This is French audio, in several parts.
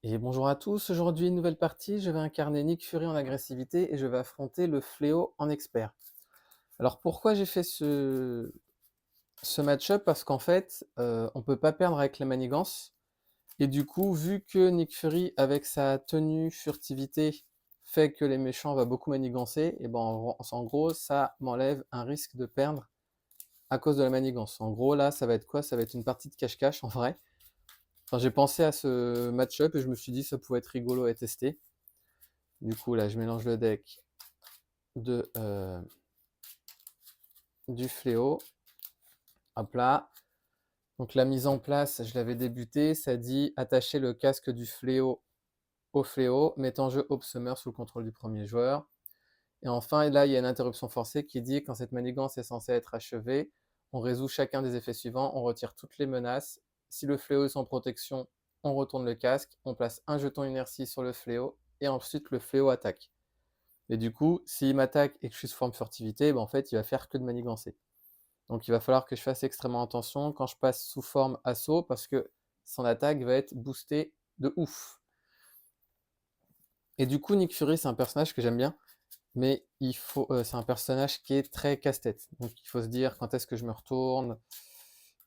Et bonjour à tous, aujourd'hui une nouvelle partie, je vais incarner Nick Fury en agressivité et je vais affronter le Fléau en expert. Alors pourquoi j'ai fait ce match-up? Parce qu'en fait, on peut pas perdre avec la manigance. Et du coup, vu que Nick Fury, avec sa tenue furtivité, fait que les méchants vont beaucoup manigancer, et ben en gros, ça m'enlève un risque de perdre à cause de la manigance. En gros, là, ça va être quoi? Ça va être une partie de cache-cache en vrai. Enfin, j'ai pensé à ce match-up et je me suis dit que ça pouvait être rigolo à tester. Du coup, là, je mélange le deck de, du fléau. Hop là. Donc la mise en place, je l'avais débuté. Ça dit attacher le casque du fléau au fléau, met en jeu Summer sous le contrôle du premier joueur. Et enfin, là, il y a une interruption forcée qui dit quand cette manigance est censée être achevée, on résout chacun des effets suivants, on retire toutes les menaces. Si le fléau est sans protection, on retourne le casque, on place un jeton inertie sur le fléau, et ensuite le fléau attaque. Et du coup, s'il m'attaque et que je suis sous forme furtivité, ben en fait, il va faire que de manigancer. Donc il va falloir que je fasse extrêmement attention quand je passe sous forme assaut parce que son attaque va être boostée de ouf. Et du coup, Nick Fury, c'est un personnage que j'aime bien, mais c'est un personnage qui est très casse-tête. Donc il faut se dire quand est-ce que je me retourne,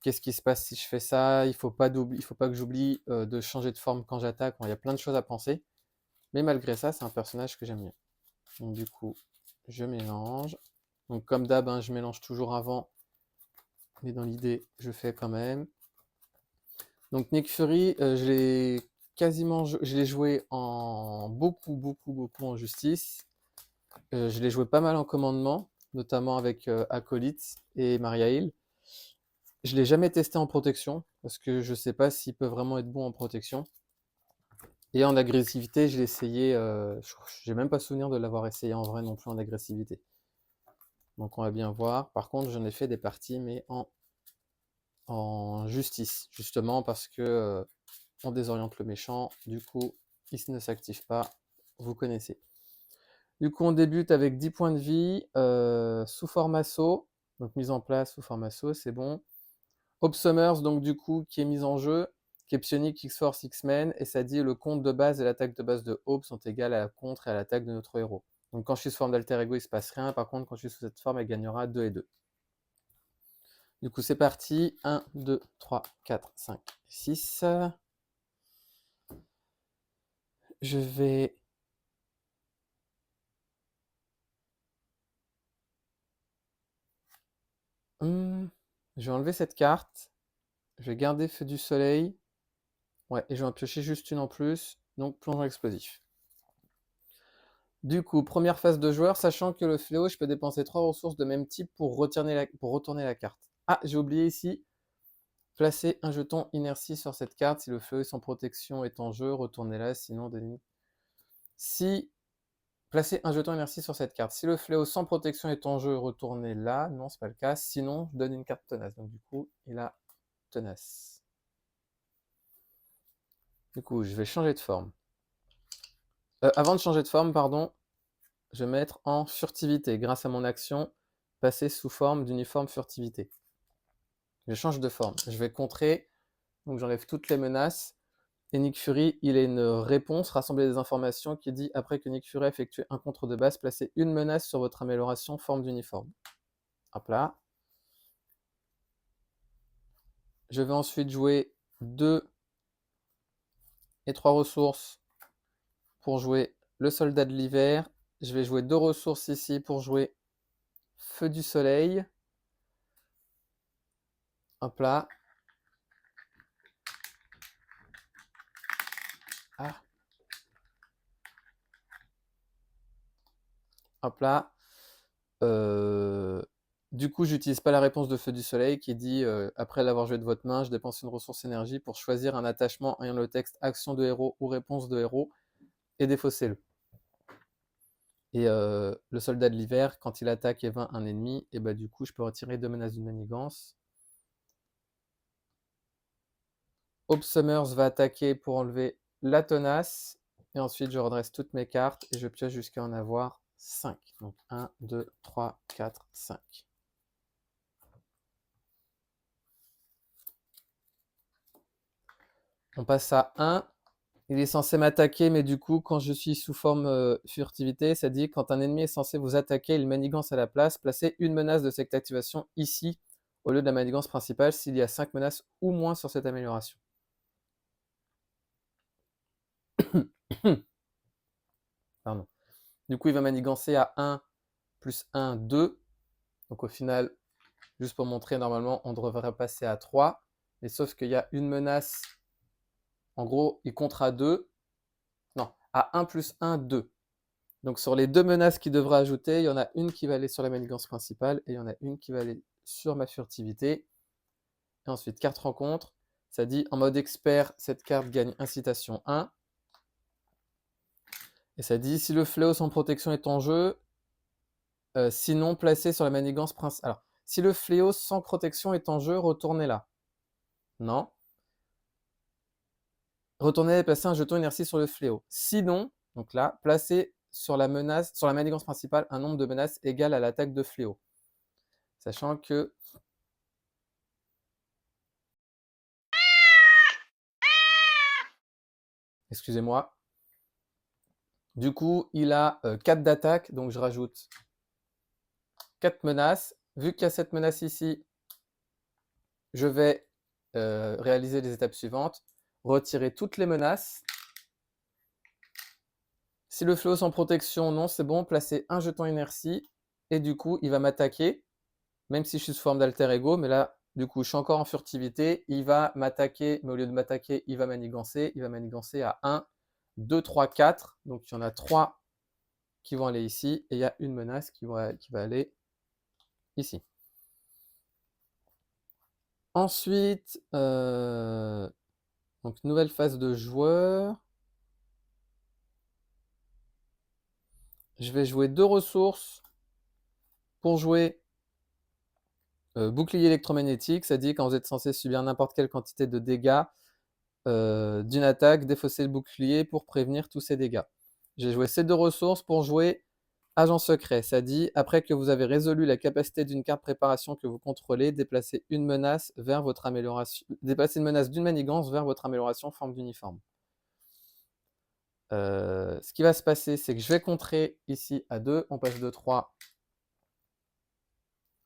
qu'est-ce qui se passe si je fais ça, il faut pas que j'oublie de changer de forme quand j'attaque. Bon, il y a plein de choses à penser, mais malgré ça, c'est un personnage que j'aime bien. Donc du coup, je mélange. Donc comme d'hab, hein, je mélange toujours avant, mais dans l'idée, je fais quand même. Donc Nick Fury, je l'ai joué en beaucoup en justice. Je l'ai joué pas mal en commandement, notamment avec Acolyte et Maria Hill. Je l'ai jamais testé en protection, parce que je sais pas s'il peut vraiment être bon en protection. Et en agressivité, je l'ai essayé, j'ai même pas souvenir de l'avoir essayé en vrai non plus en agressivité. Donc on va bien voir. Par contre, j'en ai fait des parties, mais en justice, justement parce que on désoriente le méchant, du coup, il ne s'active pas, vous connaissez. Du coup, on débute avec 10 points de vie, sous forme assaut, donc mise en place sous forme assaut, c'est bon. Summers, donc du coup, qui est mise en jeu, qui est Psionic, X-Force, X-Men, et ça dit le compte de base et l'attaque de base de Hope sont égales à la contre et à l'attaque de notre héros. Donc quand je suis sous forme d'alter ego, il se passe rien, par contre, quand je suis sous cette forme, elle gagnera 2 et 2. Du coup, c'est parti. 1, 2, 3, 4, 5, 6. Je vais... je vais enlever cette carte. Je vais garder Feu du Soleil. Ouais, et je vais en piocher juste une en plus. Donc, plongeon explosif. Du coup, première phase de joueur, sachant que le fléau, je peux dépenser 3 ressources de même type pour retourner la carte. Ah, j'ai oublié ici. Placer un jeton inertie sur cette carte. Si le fléau sans protection est en jeu, retournez-la. Sinon, donnez... Si Placez un jeton inertie sur cette carte. Si le fléau sans protection est en jeu, retournez là. Non, c'est pas le cas. Sinon, je donne une carte tenace. Donc du coup, il a tenace. Du coup, je vais changer de forme. Avant de changer de forme, pardon, je vais mettre en furtivité. Grâce à mon action, passer sous forme d'uniforme furtivité. Je change de forme. Je vais contrer. Donc j'enlève toutes les menaces. Et Nick Fury, il a une réponse, rassembler des informations qui dit après que Nick Fury a effectué un contre de base, placez une menace sur votre amélioration forme d'uniforme. Hop là. Je vais ensuite jouer 2 et 3 ressources pour jouer le soldat de l'hiver. Je vais jouer 2 ressources ici pour jouer feu du soleil. Hop là. Ah. Hop là. Du coup, j'utilise pas la réponse de feu du soleil qui dit après l'avoir joué de votre main, je dépense une ressource énergie pour choisir un attachement ayant le texte action de héros ou réponse de héros et défaussez-le. Et le soldat de l'hiver, quand il attaque et vainc un ennemi, et bah du coup, je peux retirer 2 menaces d'une manigance. Hope Summers va attaquer pour enlever la tenace. Et ensuite, je redresse toutes mes cartes et je pioche jusqu'à en avoir 5. Donc 1, 2, 3, 4, 5. On passe à 1. Il est censé m'attaquer, mais du coup, quand je suis sous forme furtivité, ça dit quand un ennemi est censé vous attaquer, il manigance à la place, placez une menace de cette activation ici, au lieu de la manigance principale, s'il y a 5 menaces ou moins sur cette amélioration. Pardon. Du coup, il va manigancer à 1 plus 1, 2. Donc au final, juste pour montrer, normalement, on devrait passer à 3. Mais sauf qu'il y a une menace. En gros, il comptera 2. Non, à 1 plus 1, 2. Donc sur les deux menaces qu'il devra ajouter, il y en a une qui va aller sur la manigance principale et il y en a une qui va aller sur ma furtivité. Et ensuite, carte rencontre. Ça dit en mode expert, cette carte gagne incitation 1. Et ça dit si le fléau sans protection est en jeu, sinon placé sur la manigance principale. Alors, si le fléau sans protection est en jeu, retournez là. Non. Retournez et placez un jeton inertie sur le fléau. Sinon, donc là, placez sur la menace, sur la manigance principale, un nombre de menaces égal à l'attaque de fléau. Sachant que excusez-moi. Du coup, il a 4 d'attaque, donc je rajoute 4 menaces. Vu qu'il y a cette menace ici, je vais réaliser les étapes suivantes. Retirer toutes les menaces. Si le fléau sans protection, non, c'est bon. Placer un jeton inertie. Et du coup, il va m'attaquer, même si je suis sous forme d'alter ego. Mais là, du coup, je suis encore en furtivité. Il va m'attaquer, mais au lieu de m'attaquer, il va manigancer. Il va manigancer à 1, 2, 3, 4. Donc, il y en a 3 qui vont aller ici. Et il y a une menace qui va aller ici. Ensuite, donc nouvelle phase de joueur. Je vais jouer 2 ressources pour jouer bouclier électromagnétique. Ça dit quand vous êtes censé subir n'importe quelle quantité de dégâts d'une attaque, défausser le bouclier pour prévenir tous ces dégâts. J'ai joué ces 2 ressources pour jouer agent secret. Ça dit après que vous avez résolu la capacité d'une carte préparation que vous contrôlez, déplacez une menace vers votre amélioration. Déplacez une menace d'une manigance vers votre amélioration forme d'uniforme. Ce qui va se passer, c'est que je vais contrer ici à 2, on passe de 3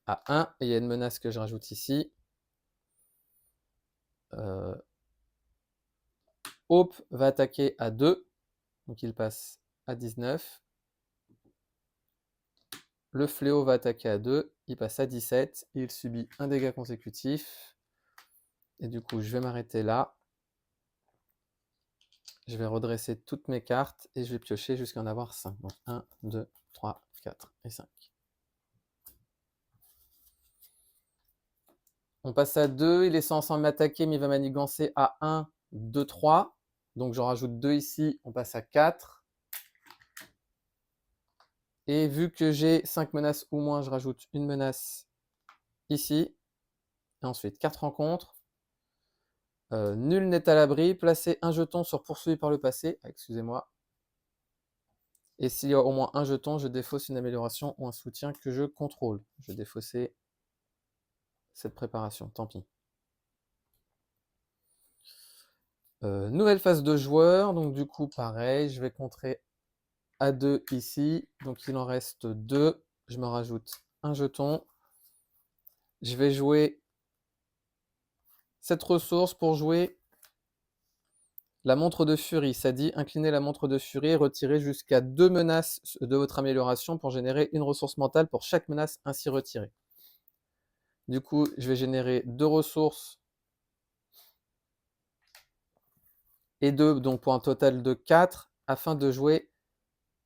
à 1, et il y a une menace que je rajoute ici. Hope va attaquer à 2, donc il passe à 19. Le fléau va attaquer à 2, il passe à 17, il subit un dégât consécutif. Et du coup, je vais m'arrêter là. Je vais redresser toutes mes cartes et je vais piocher jusqu'à en avoir 5. Donc 1, 2, 3, 4 et 5. On passe à 2, il est censé m'attaquer, mais il va manigancer à 1, 2, 3. Donc j'en rajoute 2 ici, on passe à 4. Et vu que j'ai 5 menaces ou moins, je rajoute une menace ici. Et ensuite, 4 rencontres. Nul n'est à l'abri. Placez un jeton sur poursuivi par le passé. Ah, excusez-moi. Et s'il y a au moins un jeton, je défausse une amélioration ou un soutien que je contrôle. Je vais défausser cette préparation, tant pis. Nouvelle phase de joueur. Donc du coup, pareil, je vais contrer à 2 ici. Donc il en reste 2. Je me rajoute un jeton. Je vais jouer cette ressource pour jouer la montre de furie. Ça dit incliner la montre de furie et retirer jusqu'à 2 menaces de votre amélioration pour générer une ressource mentale pour chaque menace ainsi retirée. Du coup, je vais générer 2 ressources et 2, donc pour un total de 4, afin de jouer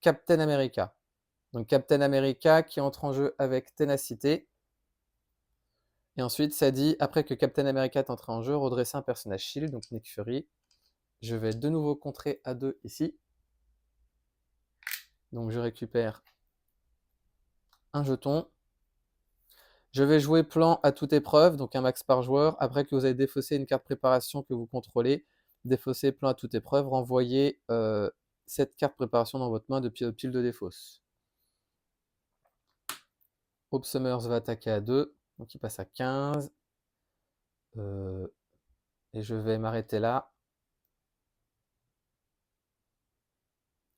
Captain America. Donc Captain America qui entre en jeu avec ténacité. Et ensuite, ça dit, après que Captain America est entré en jeu, redresser un personnage shield, donc Nick Fury. Je vais de nouveau contrer à 2 ici. Donc je récupère un jeton. Je vais jouer plan à toute épreuve, donc un max par joueur. Après que vous avez défaussé une carte préparation que vous contrôlez, défausser plan à toute épreuve, renvoyez cette carte préparation dans votre main depuis votre pile de défausse. Hope Summers va attaquer à 2, donc il passe à 15. Et je vais m'arrêter là.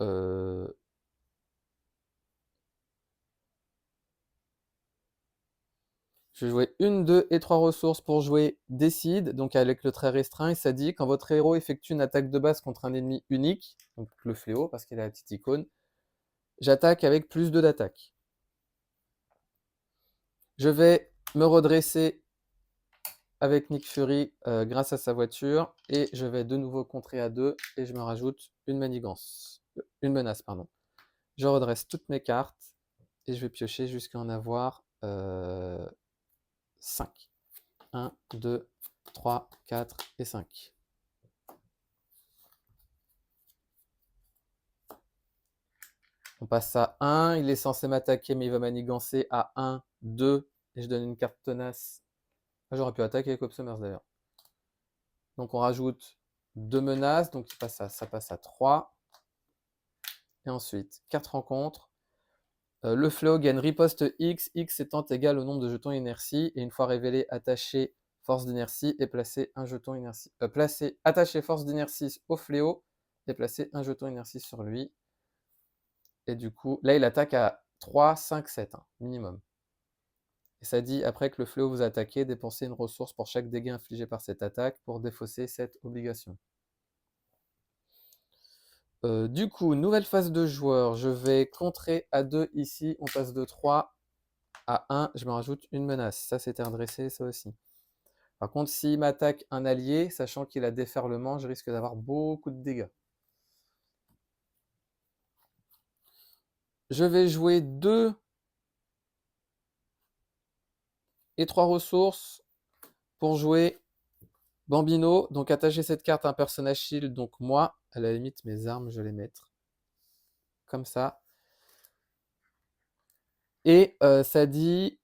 Euh, je vais jouer 1, 2 et 3 ressources pour jouer Décide, donc avec le trait restreint, et ça dit quand votre héros effectue une attaque de base contre un ennemi unique, donc le fléau parce qu'il a la petite icône, j'attaque avec plus 2 d'attaque. Je vais me redresser avec Nick Fury grâce à sa voiture et je vais de nouveau contrer à 2 et je me rajoute une manigance, une menace pardon. Je redresse toutes mes cartes et je vais piocher jusqu'à en avoir 5. 1, 2, 3, 4 et 5. On passe à 1, il est censé m'attaquer mais il va manigancer à 1, 2 et je donne une carte tenace. Ah, j'aurais pu attaquer avec Obsumers d'ailleurs. Donc on rajoute 2 menaces, donc ça passe à 3. Et ensuite, 4 rencontres. Le fléau gagne riposte X, X étant égal au nombre de jetons inertie. Et une fois révélé, attacher force d'inertie et placer un jeton inertie. Attacher force d'inertie au fléau et placer un jeton inertie sur lui. Et du coup, là, il attaque à 3, 5, 7, hein, minimum. Et ça dit, après que le fléau vous attaquez, dépensez une ressource pour chaque dégât infligé par cette attaque pour défausser cette obligation. Du coup, nouvelle phase de joueur. Je vais contrer à 2 ici. On passe de 3 à 1. Je me rajoute une menace. Ça, c'était redressé, ça aussi. Par contre, s'il m'attaque un allié, sachant qu'il a déferlement, je risque d'avoir beaucoup de dégâts. Je vais jouer 2 et 3 ressources pour jouer Bambino. Donc, attacher cette carte à un personnage shield. Donc, moi, à la limite, mes armes, je vais les mettre comme ça. Et ça dit,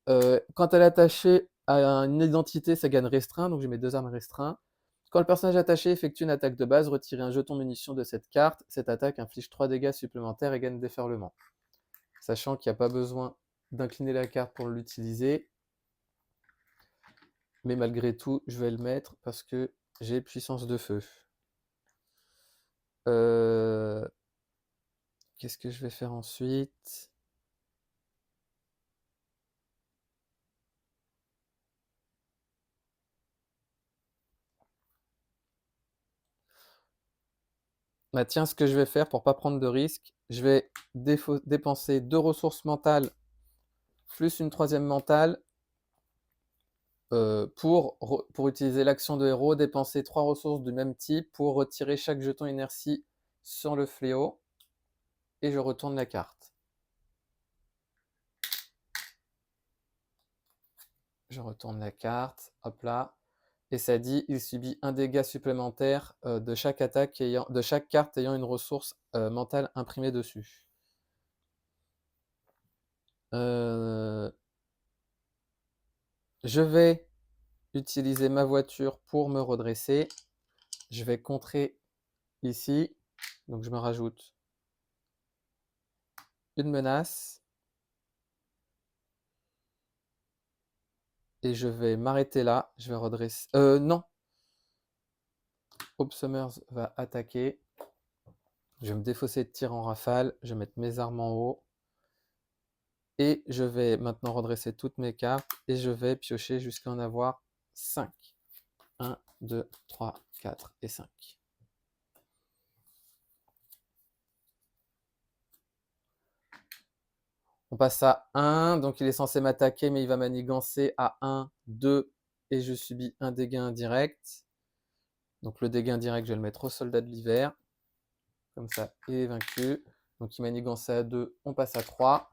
quand elle est attachée à une identité, ça gagne restreint. Donc, j'ai mes 2 armes restreintes. Quand le personnage attaché effectue une attaque de base, retirez un jeton munition de cette carte. Cette attaque inflige 3 dégâts supplémentaires et gagne déferlement. Sachant qu'il n'y a pas besoin d'incliner la carte pour l'utiliser. Mais malgré tout, je vais le mettre parce que j'ai puissance de feu. Qu'est-ce que je vais faire ensuite? Bah tiens, ce que je vais faire pour pas prendre de risques, je vais dépenser 2 ressources mentales plus une 3e mentale pour utiliser l'action de héros, dépenser 3 ressources du même type pour retirer chaque jeton inertie sur le fléau et je retourne la carte. Je retourne la carte, hop là, et ça dit il subit un dégât supplémentaire de chaque carte ayant une ressource mentale imprimée dessus. Je vais utiliser ma voiture pour me redresser. Je vais contrer ici, donc je me rajoute une menace. Et je vais m'arrêter là. Je vais redresser. Non. Obsumers va attaquer. Je vais me défausser de tir en rafale. Je vais mettre mes armes en haut. Et je vais maintenant redresser toutes mes cartes. Et je vais piocher jusqu'à en avoir 5. 1, 2, 3, 4 et 5. On passe à 1. Donc il est censé m'attaquer, mais il va manigancer à 1, 2. Et je subis un dégât indirect. Donc le dégât indirect, je vais le mettre au soldat de l'hiver. Comme ça, il est vaincu. Donc il manigançait à 2, on passe à 3.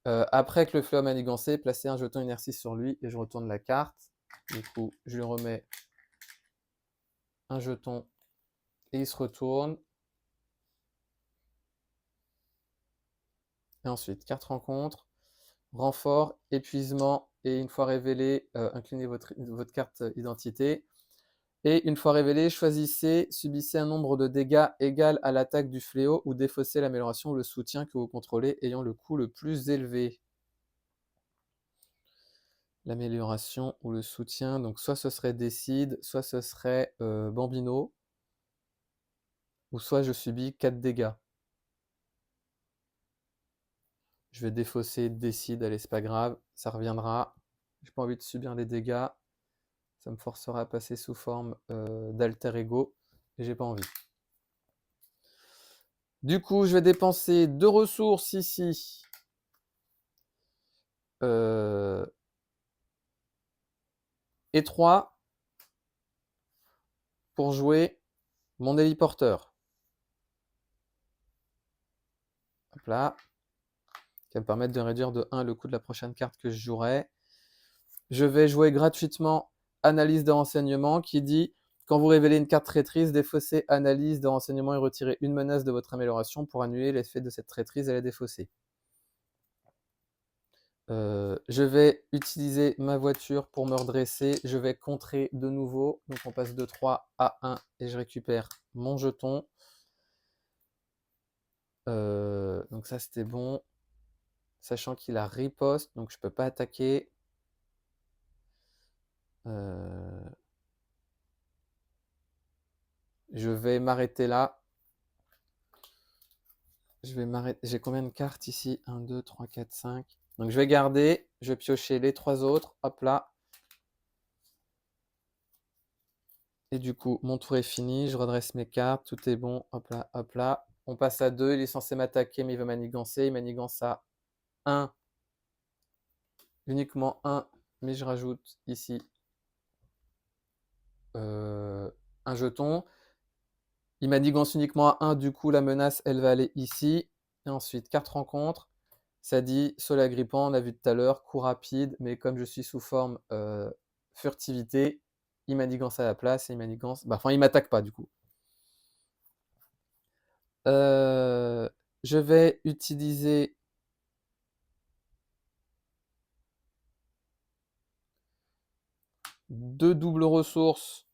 Après que le fléau a manigancé, placez un jeton inertie sur lui et je retourne la carte. Du coup, je lui remets un jeton et il se retourne. Et ensuite, carte rencontre, renfort, épuisement et une fois révélé, inclinez votre carte identité. Et une fois révélé, choisissez, subissez un nombre de dégâts égal à l'attaque du fléau ou défaussez l'amélioration ou le soutien que vous contrôlez ayant le coût le plus élevé. L'amélioration ou le soutien, donc soit ce serait Décide, soit ce serait Bambino. ou soit je subis 4 dégâts. Je vais défausser, décide, allez, c'est pas grave, ça reviendra. J'ai pas envie de subir des dégâts. Ça me forcera à passer sous forme d'alter ego, et j'ai pas envie. Du coup, je vais dépenser 2 ressources ici. Et 3 pour jouer mon héliporteur. Hop là. Qui va me permettre de réduire de 1 le coût de la prochaine carte que je jouerai. Je vais jouer gratuitement Analyse de renseignement qui dit quand vous révélez une carte traîtrise, défaussez Analyse de renseignement et retirez une menace de votre amélioration pour annuler l'effet de cette traîtrise et la défausser. Je vais utiliser ma voiture pour me redresser. Je vais contrer de nouveau. Donc on passe de 3 à 1 et je récupère mon jeton. Donc ça c'était bon. Sachant qu'il a riposte, donc je peux pas attaquer. Je vais m'arrêter là. Je vais m'arrêter. J'ai combien de cartes ici? 1, 2, 3, 4, 5. Donc je vais garder. Je vais piocher les 3 autres. Hop là. Et du coup, mon tour est fini. Je redresse mes cartes. Tout est bon. Hop là, hop là. On passe à 2. Il est censé m'attaquer, mais il va manigancer. Il manigance à 1. Uniquement 1. Mais je rajoute ici un jeton. Il manigance uniquement à 1. Du coup, la menace, elle va aller ici. Et ensuite, carte rencontre. Ça dit sol agrippant, on a vu tout à l'heure, coup rapide, mais comme je suis sous forme furtivité, il manigance à la place et il manigance. Enfin, il m'attaque pas du coup. Je vais utiliser deux doubles ressources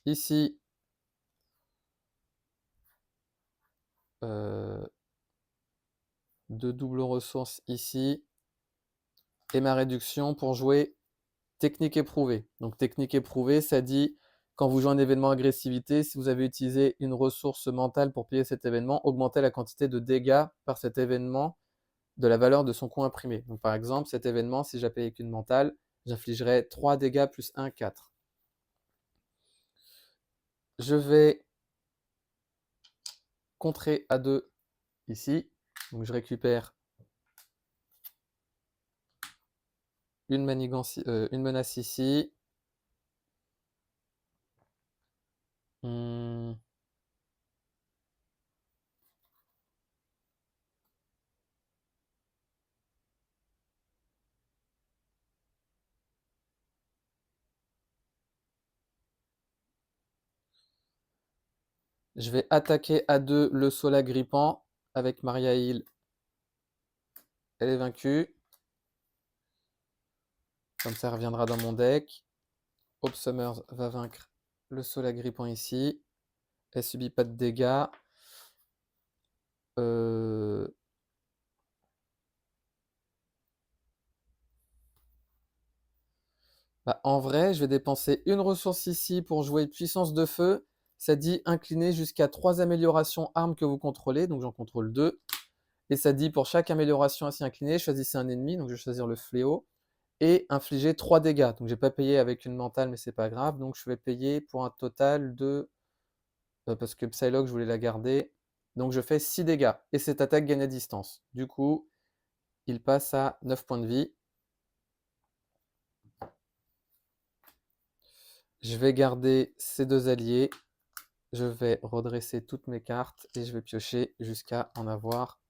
ici. Deux doubles ressources ici. Et ma réduction pour jouer technique éprouvée. Donc technique éprouvée, ça dit quand vous jouez un événement agressivité, si vous avez utilisé une ressource mentale pour payer cet événement, augmentez la quantité de dégâts par cet événement de la valeur de son coût imprimé. Donc par exemple, cet événement, si j'appelle avec une mentale, j'infligerai 3 dégâts plus 1, 4. Je vais contrer à 2 ici. Donc je récupère une menace ici. Je vais attaquer à 2 le sol agrippant avec Maria Hill. Elle est vaincue. Comme ça, elle reviendra dans mon deck. Hope Summers va vaincre le sol agrippant ici. Elle subit pas de dégâts. En vrai, je vais dépenser une ressource ici pour jouer puissance de feu. Ça dit incliner jusqu'à 3 améliorations armes que vous contrôlez. Donc j'en contrôle 2. Et ça dit pour chaque amélioration ainsi inclinée, choisissez un ennemi. Donc je vais choisir le fléau. Et infliger 3 dégâts. Donc j'ai pas payé avec une mentale, mais c'est pas grave. Donc je vais payer pour un total de... parce que Psylocke, je voulais la garder. Donc je fais 6 dégâts. Et cette attaque gagne à distance. Du coup, il passe à 9 points de vie. Je vais garder ces deux alliés. Je vais redresser toutes mes cartes et je vais piocher jusqu'à en avoir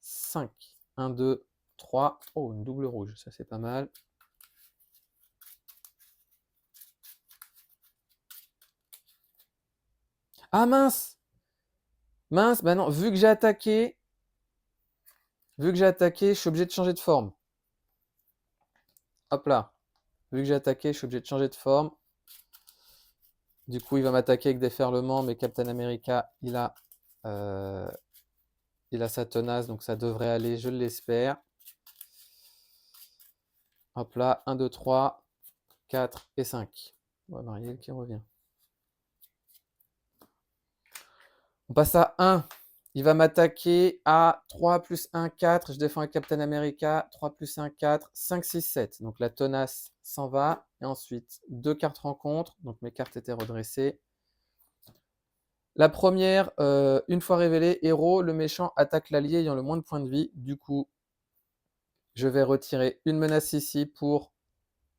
5. 1, 2, 3. Oh, une double rouge, ça c'est pas mal. Ah mince! Mince, bah non, vu que j'ai attaqué, je suis obligé de changer de forme. Hop là. Vu que j'ai attaqué, je suis obligé de changer de forme. Du coup, il va m'attaquer avec déferlement, mais Captain America, il a sa tenace, donc ça devrait aller, je l'espère. Hop là, 1, 2, 3, 4 et 5. Ouais, Marielle qui revient. On passe à 1. Il va m'attaquer à 3 plus 1, 4. Je défends avec Captain America. 3 plus 1, 4. 5, 6, 7. Donc la tenace s'en va. Et ensuite, 2 cartes rencontres. Donc mes cartes étaient redressées. La première, une fois révélée, héros, le méchant attaque l'allié ayant le moins de points de vie. Du coup, je vais retirer une menace ici pour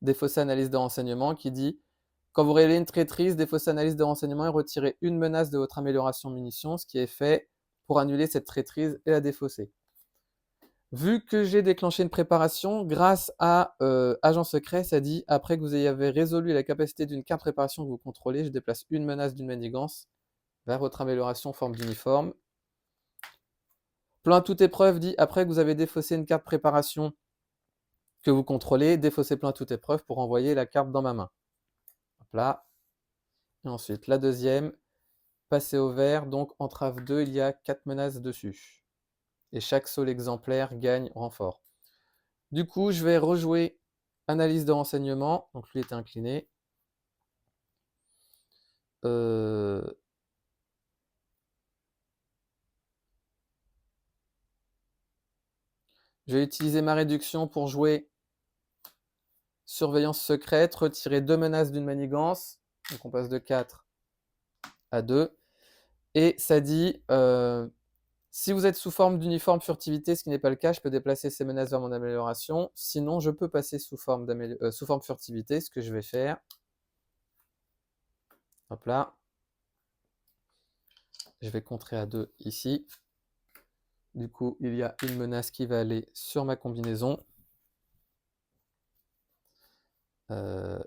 défausser analyse de renseignement qui dit quand vous révélez une traîtrise, défausser analyse de renseignement et retirer une menace de votre amélioration munitions, ce qui est fait pour annuler cette traîtrise et la défausser. Vu que j'ai déclenché une préparation, grâce à Agent Secret, ça dit après que vous avez résolu la capacité d'une carte préparation que vous contrôlez, je déplace une menace d'une manigance vers votre amélioration forme d'uniforme. Plan à toute épreuve dit après que vous avez défaussé une carte préparation que vous contrôlez, défaussez plan à toute épreuve pour envoyer la carte dans ma main. Hop là. Et ensuite, la deuxième, passer au vert, donc entrave 2, il y a 4 menaces dessus. Et chaque sol exemplaire gagne renfort. Du coup, je vais rejouer analyse de renseignement, donc lui était incliné. Je vais utiliser ma réduction pour jouer surveillance secrète, retirer 2 menaces d'une manigance, donc on passe de 4 à 2. Et ça dit, si vous êtes sous forme d'uniforme furtivité, ce qui n'est pas le cas, je peux déplacer ces menaces vers mon amélioration. Sinon, je peux passer sous forme furtivité, ce que je vais faire. Hop là. Je vais contrer à 2 ici. Du coup, il y a une menace qui va aller sur ma combinaison. Je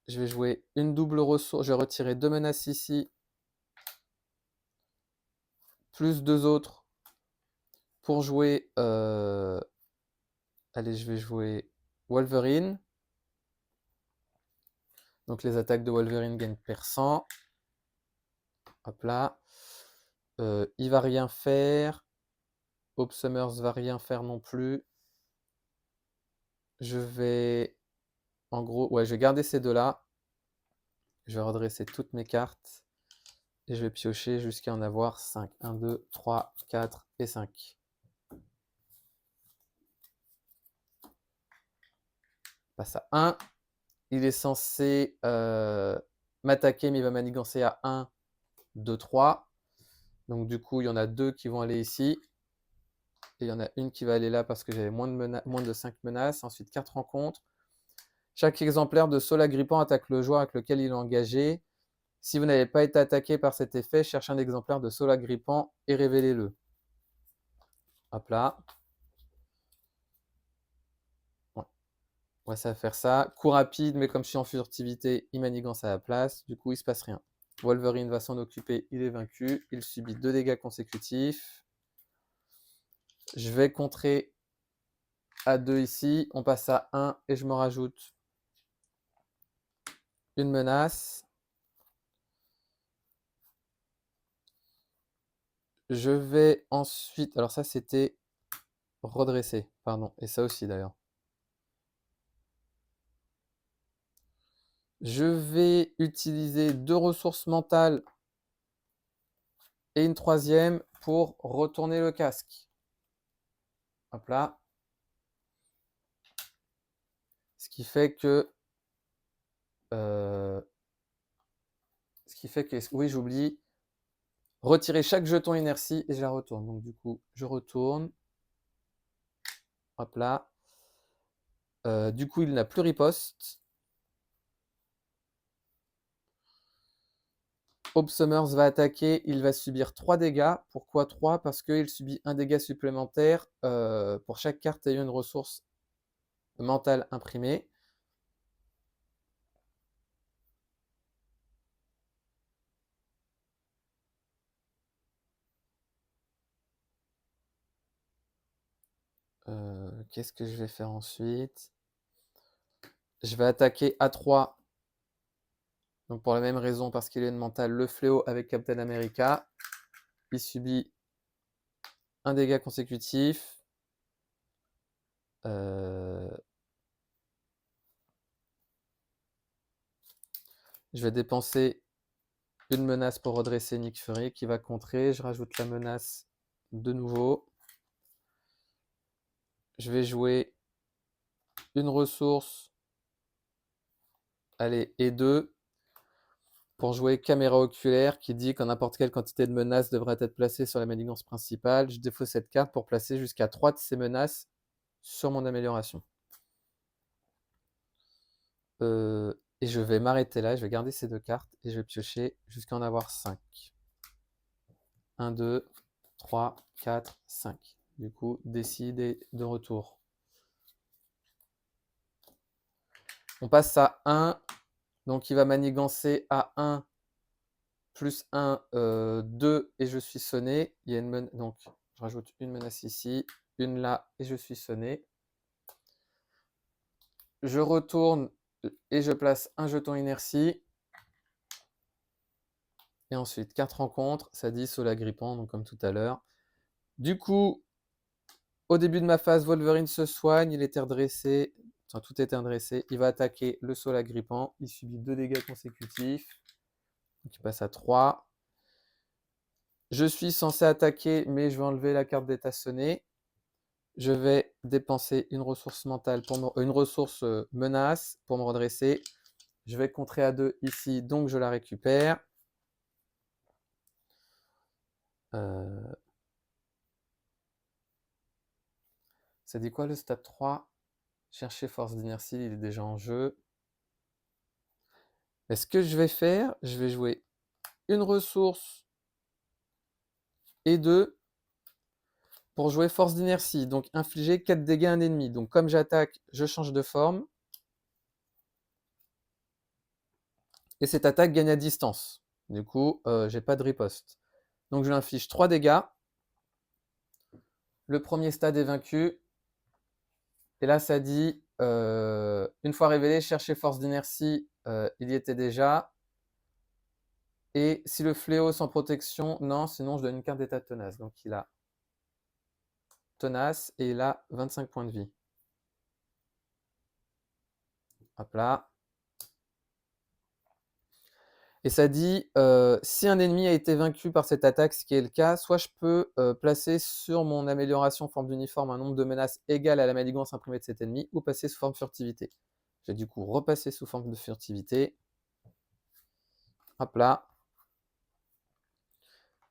vais jouer une double ressource. Je vais retirer 2 menaces ici, plus 2 autres pour jouer. Allez, je vais jouer Wolverine. Donc les attaques de Wolverine gagnent perçant. Hop là. Il va rien faire. Hope Summers va rien faire non plus. Je vais, en gros, ouais, je vais garder ces deux-là. Je vais redresser toutes mes cartes. Et je vais piocher jusqu'à en avoir 5. 1, 2, 3, 4 et 5. Passe à 1. Il est censé m'attaquer, mais il va manigancer à 1, 2, 3. Donc du coup, il y en a 2 qui vont aller ici. Et il y en a une qui va aller là parce que j'avais moins de 5 menaces. Ensuite, 4 rencontres. Chaque exemplaire de sol agrippant attaque le joueur avec lequel il est engagé. Si vous n'avez pas été attaqué par cet effet, cherchez un exemplaire de sol agrippant et révélez-le. Hop là. Ouais, ça va faire ça. Coup rapide, mais comme je suis en furtivité, il manigance à la place. Du coup, il ne se passe rien. Wolverine va s'en occuper, il est vaincu. Il subit 2 dégâts consécutifs. Je vais contrer à 2 ici. On passe à 1 et je me rajoute une menace. Je vais ensuite... Alors ça, c'était redressé, pardon. Et ça aussi, d'ailleurs. Je vais utiliser 2 ressources mentales et une troisième pour retourner le casque. Hop là. Ce qui fait que... oui, j'oublie. Retirer chaque jeton inertie et je la retourne. Donc du coup, je retourne. Hop là. Du coup, il n'a plus riposte. Hope Summers va attaquer. Il va subir 3 dégâts. Pourquoi 3? Parce qu'il subit un dégât supplémentaire pour chaque carte ayant une ressource mentale imprimée. Qu'est-ce que je vais faire ensuite? Je vais attaquer à 3. Donc pour la même raison, parce qu'il est une mentale, le fléau avec Captain America. Il subit un dégât consécutif. Je vais dépenser une menace pour redresser Nick Fury qui va contrer. Je rajoute la menace de nouveau. Je vais jouer une ressource. Allez, et 2 pour jouer caméra oculaire qui dit qu'en n'importe quelle quantité de menaces devrait être placée sur la manigance principale. Je défausse cette carte pour placer jusqu'à 3 de ces menaces sur mon amélioration. Et je vais m'arrêter là, je vais garder ces 2 cartes et je vais piocher jusqu'à en avoir 5. 1, 2, 3, 4, 5. Du coup, décide et de retour. On passe à 1, donc il va manigancer à 1 plus 1, 2 et je suis sonné. Il y a une donc je rajoute une menace ici, une là et je suis sonné. Je retourne et je place un jeton inertie. Et ensuite, 4 rencontres, ça dit Sol agrippant, donc comme tout à l'heure. Du coup, au début de ma phase, Wolverine se soigne, il était redressé, enfin tout était redressé. Il va attaquer le Sol agrippant, il subit 2 dégâts consécutifs. Donc il passe à 3. Je suis censé attaquer, mais je vais enlever la carte d'état sonné. Je vais dépenser une ressource mentale, une ressource menace pour me redresser. Je vais contrer à 2 ici, donc je la récupère. Ça dit quoi le stade 3? Chercher force d'inertie, il est déjà en jeu. Et ce que je vais faire, je vais jouer une ressource et 2 pour jouer force d'inertie. Donc infliger 4 dégâts à un ennemi. Donc comme j'attaque, je change de forme. Et cette attaque gagne à distance. Du coup, j'ai pas de riposte. Donc je lui inflige 3 dégâts. Le premier stade est vaincu. Et là, ça dit, une fois révélé, chercher force d'inertie, il y était déjà. Et si le fléau sans protection, non, sinon je donne une carte d'état tenace. Donc il a tenace et il a 25 points de vie. Hop là. Et ça dit, si un ennemi a été vaincu par cette attaque, ce qui est le cas, soit je peux placer sur mon amélioration forme d'uniforme un nombre de menaces égal à la manigance imprimée de cet ennemi, ou passer sous forme furtivité. Je vais du coup repasser sous forme de furtivité. Hop là.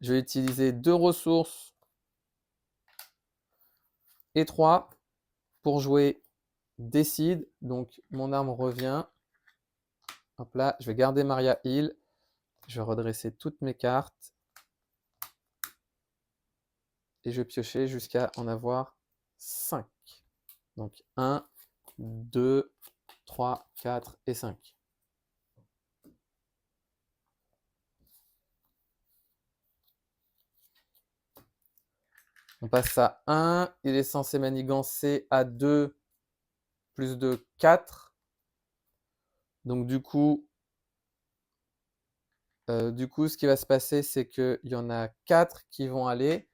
Je vais utiliser 2 ressources et 3 pour jouer décide. Donc mon arme revient. Hop là, je vais garder Maria Hill. Je vais redresser toutes mes cartes. Et je vais piocher jusqu'à en avoir 5. Donc 1, 2, 3, 4 et 5. On passe à 1. Il est censé manigancer à 2 plus 2, 4. Donc du coup, ce qui va se passer, c'est qu'il y en a 4 qui vont aller.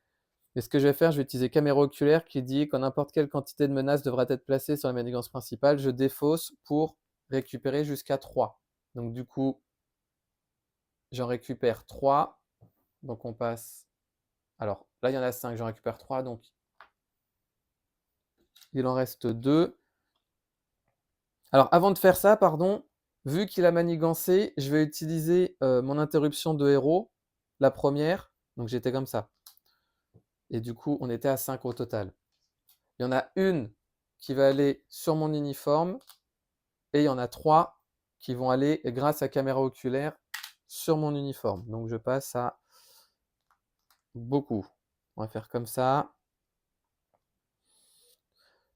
Et ce que je vais faire, je vais utiliser caméra oculaire qui dit qu'en n'importe quelle quantité de menace devra être placée sur la manigance principale. Je défausse pour récupérer jusqu'à 3. Donc du coup, j'en récupère 3. Donc on passe... Alors là, il y en a 5, j'en récupère 3. Donc il en reste 2. Alors avant de faire ça, pardon, vu qu'il a manigancé, je vais utiliser mon interruption de héros, la première. Donc j'étais comme ça. Et du coup, on était à 5 au total. Il y en a une qui va aller sur mon uniforme. Et il y en a 3 qui vont aller, grâce à caméra oculaire, sur mon uniforme. Donc je passe à beaucoup. On va faire comme ça.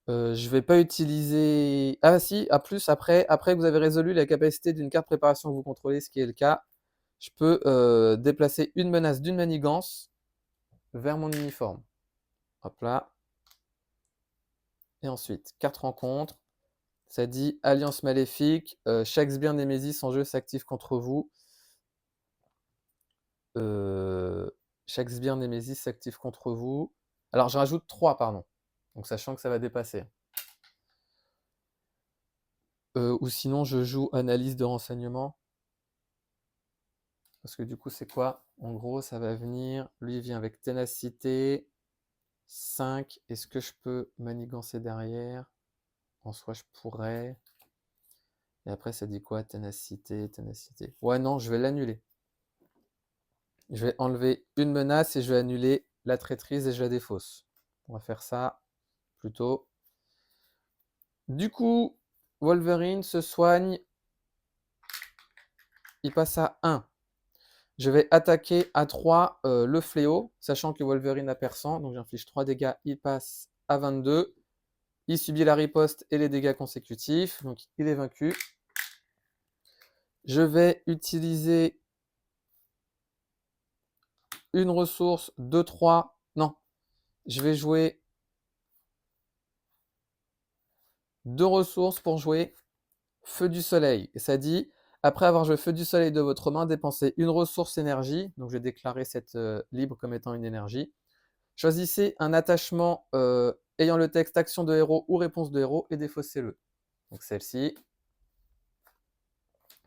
Je vais pas utiliser... Ah si, à plus, après que vous avez résolu la capacité d'une carte préparation que vous contrôlez, ce qui est le cas, je peux déplacer une menace d'une manigance vers mon uniforme. Hop là. Et ensuite, carte rencontre. Ça dit Alliance maléfique. Chaque sbire Némésis en jeu s'active contre vous. Chaque sbire Némésis s'active contre vous. Alors, je rajoute 3, pardon. Donc, sachant que ça va dépasser. Ou sinon, je joue analyse de renseignement. Parce que du coup, c'est quoi? En gros, ça va venir. Lui, il vient avec ténacité. 5. Est-ce que je peux manigancer derrière? En soi, je pourrais. Et après, ça dit quoi? Ténacité, ténacité. Ouais, non, je vais l'annuler. Je vais enlever une menace et je vais annuler la traîtrise et je la défausse. On va faire ça plutôt. Du coup, Wolverine se soigne. Il passe à 1. Je vais attaquer à 3 le fléau, sachant que Wolverine a perçant. Donc j'inflige 3 dégâts. Il passe à 22. Il subit la riposte et les dégâts consécutifs. Donc il est vaincu. Je vais utiliser une ressource de 3. Non, je vais jouer 2 ressources pour jouer Feu du Soleil. Et ça dit, après avoir joué Feu du Soleil de votre main, dépensez une ressource énergie. Donc je vais déclarer cette libre comme étant une énergie. Choisissez un attachement ayant le texte action de héros ou réponse de héros et défaussez-le. Donc celle-ci.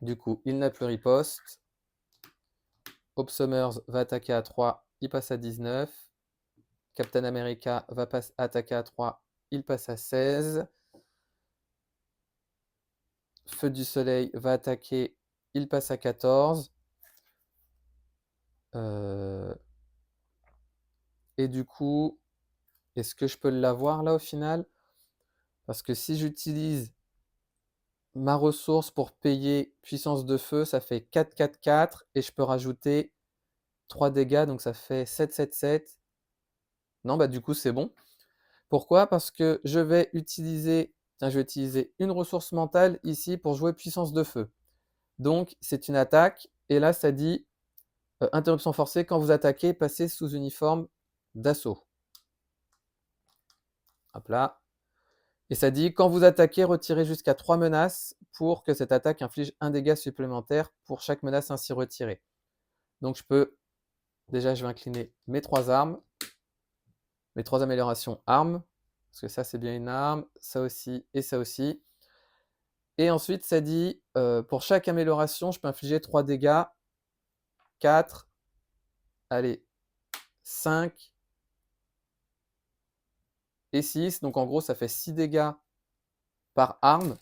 Du coup, il n'a plus riposte. Hope Summers va attaquer à 3, il passe à 19. Captain America va attaquer à 3, il passe à 16. Feu du Soleil va attaquer, il passe à 14. Et du coup, est-ce que je peux l'avoir là au final? Parce que si j'utilise ma ressource pour payer puissance de feu, ça fait 4, 4, 4. Et je peux rajouter 3 dégâts, donc ça fait 7, 7, 7. Non, bah du coup c'est bon. Pourquoi? Parce que je vais utiliser une ressource mentale ici pour jouer puissance de feu. Donc c'est une attaque. Et là ça dit interruption forcée, quand vous attaquez, passez sous uniforme d'assaut. Hop là. Et ça dit, quand vous attaquez, retirez jusqu'à 3 menaces pour que cette attaque inflige un dégât supplémentaire pour chaque menace ainsi retirée. Donc je peux, déjà je vais incliner mes 3 armes, mes 3 améliorations armes, parce que ça c'est bien une arme, ça aussi et ça aussi. Et ensuite ça dit, pour chaque amélioration, je peux infliger 3 dégâts, 4, allez, 5 et 6. Donc en gros ça fait 6 dégâts par arme.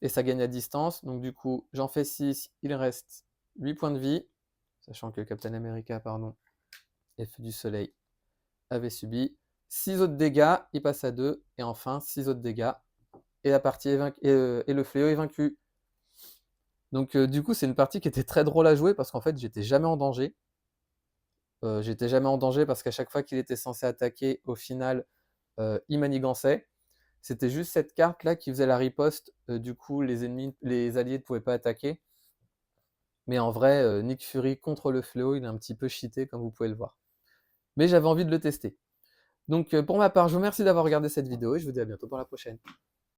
Et ça gagne à distance. Donc du coup, j'en fais 6, il reste 8 points de vie, sachant que Captain America, pardon, et Feu du Soleil avait subi 6 autres dégâts, il passe à 2, et enfin 6 autres dégâts, et la partie est et le fléau est vaincu. Donc du coup, c'est une partie qui était très drôle à jouer, parce qu'en fait, j'étais jamais en danger. J'étais jamais en danger parce qu'à chaque fois qu'il était censé attaquer, au final, il manigançait. C'était juste cette carte là qui faisait la riposte, du coup les alliés ne pouvaient pas attaquer. Mais en vrai, Nick Fury contre le fléau, il est un petit peu cheaté comme vous pouvez le voir. Mais j'avais envie de le tester. Donc pour ma part, je vous remercie d'avoir regardé cette vidéo et je vous dis à bientôt pour la prochaine.